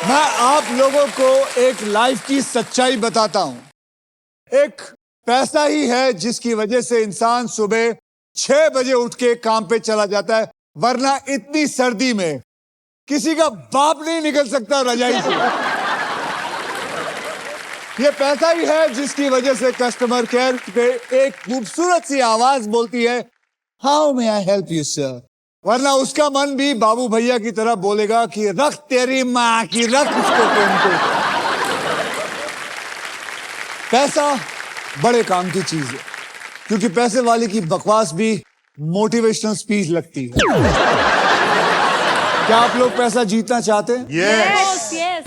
मैं आप लोगों को एक लाइफ की सच्चाई बताता हूं। एक पैसा ही है जिसकी वजह से इंसान सुबह 6 बजे उठ के काम पे चला जाता है, वरना इतनी सर्दी में किसी का बाप नहीं निकल सकता रजाई से। ये पैसा ही है जिसकी वजह से कस्टमर केयर पे एक खूबसूरत सी आवाज बोलती है, how may I help you sir, वरना उसका मन भी बाबू भैया की तरह बोलेगा कि रख तेरी माँ की, रख इसको फोन पे। पैसा बड़े काम की चीज है, क्योंकि पैसे वाले की बकवास भी मोटिवेशनल स्पीच लगती है। क्या आप लोग पैसा जीतना चाहते हैं? Yes, yes.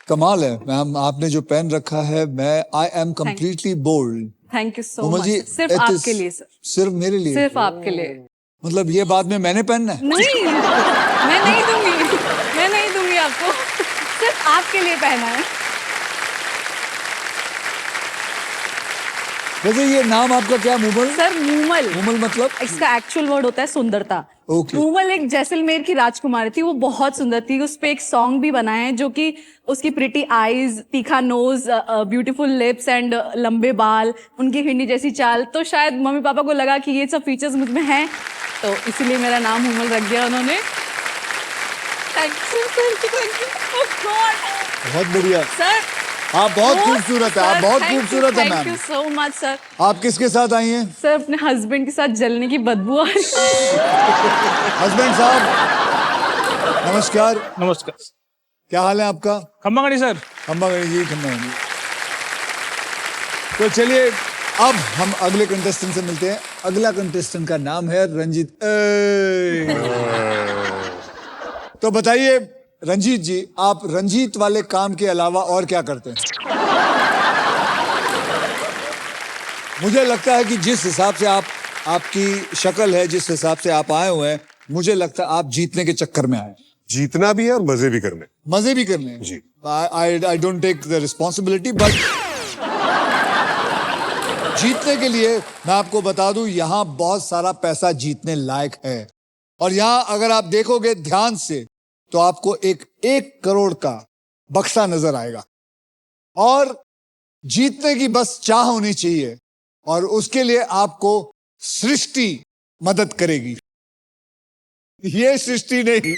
कमाल है मैम, आपने जो पेन रखा है, मैं I am completely bold. Thank you so Komal much. जी, सिर्फ it is- आपके लिए सर, सिर्फ मेरे लिए? सिर्फ आपके लिए। मतलब ये बाद में मैंने पहनना है? नहीं, मैं नहीं दूंगी, मैं नहीं दूंगी आपको, सिर्फ आपके लिए पहना है। वैसे ये नाम आपका क्या? मूमल? सर मूमल, मूमल मतलब? इसका एक्चुअल वर्ड होता है सुंदरता। Okay. मूमल एक जैसलमेर की राजकुमारी थी, वो बहुत सुंदर थी। उस पे एक सॉन्ग भी बना है जो कि उसकी प्रिटी आईज, तीखा नोज, ब्यूटीफुल लिप्स एंड लंबे बाल, उनकी हिरनी जैसी चाल, तो शायद मम्मी पापा को लगा कि ये सब फीचर्स मुझ में हैं, तो इसीलिए मेरा नाम मूमल रख दिया उन्होंने। थैंक यू बहुत बढ़िया सर, आप बहुत खूबसूरत है, आप बहुत खूबसूरत है thank you ma'am. So much sir. आप किसके साथ आई हैं? सर अपने हस्बैंड के साथ जलने की बदबू आ रही है। हस्बैंड साहब नमस्कार, नमस्कार। क्या हाल है आपका? खम्बागड़ी सर। खम्बागड़ी जी, खम्बागड़ी। तो चलिए अब हम अगले कंटेस्टेंट से मिलते हैं। अगला कंटेस्टेंट का नाम है रंजीत। तो बताइए रंजीत जी, आप रंजीत वाले काम के अलावा और क्या करते हैं? मुझे लगता है कि जिस हिसाब से आपकी शक्ल है, जिस हिसाब से आप आए हुए हैं, मुझे लगता है आप जीतने के चक्कर में आए। जीतना भी है और मजे भी करने। मजे भी करने हैं। जी। I don't take the responsibility, but जीतने के लिए मैं आपको बता दूं, यहां बहुत सारा पैसा जीतने लायक है। और यहां अगर आप देखोगे ध्यान से तो आपको एक 1 करोड़ का बक्सा नजर आएगा। और जीतने की बस चाह होनी चाहिए, और उसके लिए आपको सृष्टि मदद करेगी। ये सृष्टि नहीं,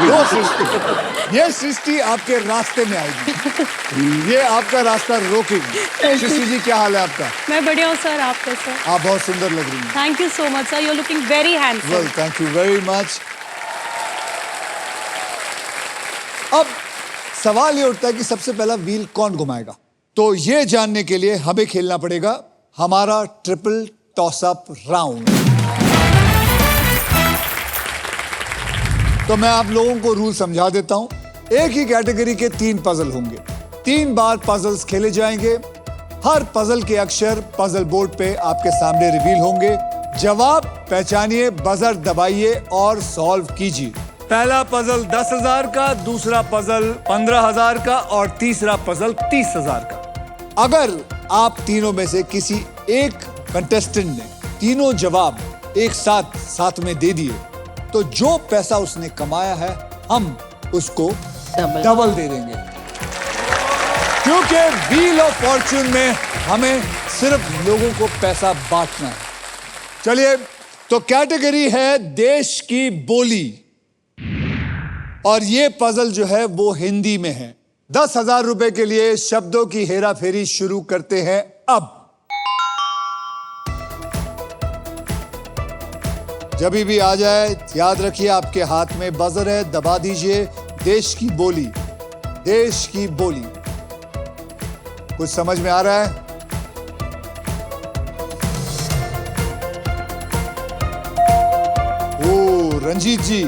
वो सृष्टि, ये सृष्टि आपके रास्ते में आएगी, ये आपका रास्ता रोकेगी। सृष्टि जी, क्या हाल है आपका? मैं बढ़िया हूँ सर, आप कैसे? आप बहुत सुंदर लग रही हैं। Thank you so much sir, you are looking very handsome. Well, thank you very much. अब सवाल ये उठता है कि सबसे पहला व्हील कौन घुमाएगा। तो ये जानने के लिए हमें खेलना पड़ेगा हमारा ट्रिपल टॉस अप राउंड। तो मैं आप लोगों को रूल समझा देता हूं। एक ही कैटेगरी के 3 पजल होंगे, 3 बार पजल्स खेले जाएंगे। हर पजल के अक्षर पजल बोर्ड पे आपके सामने रिवील होंगे। जवाब पहचानिए, बजर दबाइए और सॉल्व कीजिए। पहला पजल 10,000 का, दूसरा पजल 15,000 का और तीसरा पजल 30,000 का। अगर आप तीनों में से किसी एक कंटेस्टेंट ने तीनों जवाब एक साथ में दे दिए, तो जो पैसा उसने कमाया है हम उसको डबल दे देंगे, क्योंकि व्हील ऑफ फॉर्च्यून में हमें सिर्फ लोगों को पैसा बांटना है। चलिए, तो कैटेगरी है देश की बोली, और ये पजल जो है वो हिंदी में है। 10,000 रुपए के लिए शब्दों की हेरा फेरी शुरू करते हैं अब। जब भी आ जाए, याद रखिए आपके हाथ में बजर है, दबा दीजिए। देश की बोली, देश की बोली। कुछ समझ में आ रहा है? ओ रंजीत जी,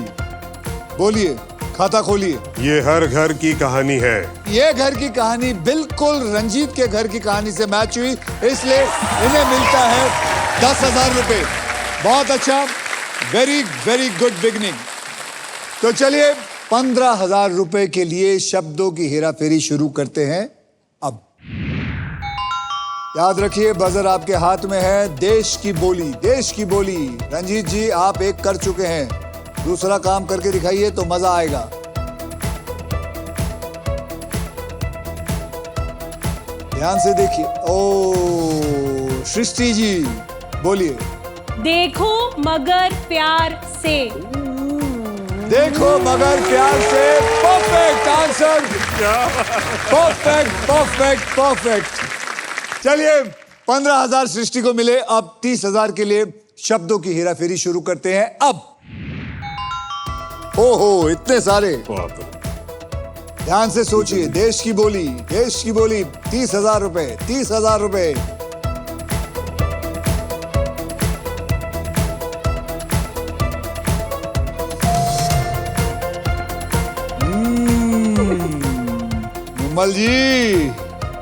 बोलिए, खाता खोलिए। ये हर घर की कहानी है। ये घर की कहानी बिल्कुल रंजीत के घर की कहानी से मैच हुई, इसलिए इन्हें मिलता है 10,000 रुपए। बहुत अच्छा, वेरी वेरी गुड बिगनिंग। तो चलिए 15,000 रुपए के लिए शब्दों की हेरा फेरी शुरू करते हैं अब। याद रखिए बजर आपके हाथ में है। देश की बोली, देश की बोली। रंजीत जी आप एक कर चुके हैं, दूसरा काम करके दिखाइए तो मजा आएगा। ध्यान से देखिए। ओ सृष्टि जी बोलिए। देखो मगर प्यार से। देखो मगर प्यार से। Perfect answer. Perfect perfect perfect. चलिए 15,000 सृष्टि को मिले। अब 30,000 के लिए शब्दों की हेराफेरी शुरू करते हैं। अब हो इतने सारे। ध्यान से सोचिए। देश की बोली, देश की बोली। 30,000 रुपए, 30,000 रुपए। मुमल जी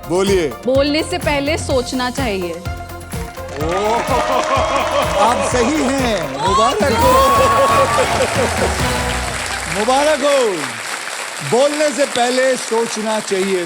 बोलिए। बोलने से पहले सोचना चाहिए। आप सही हैं, मुबारक हो। मुबारक हो। बोलने से पहले सोचना चाहिए।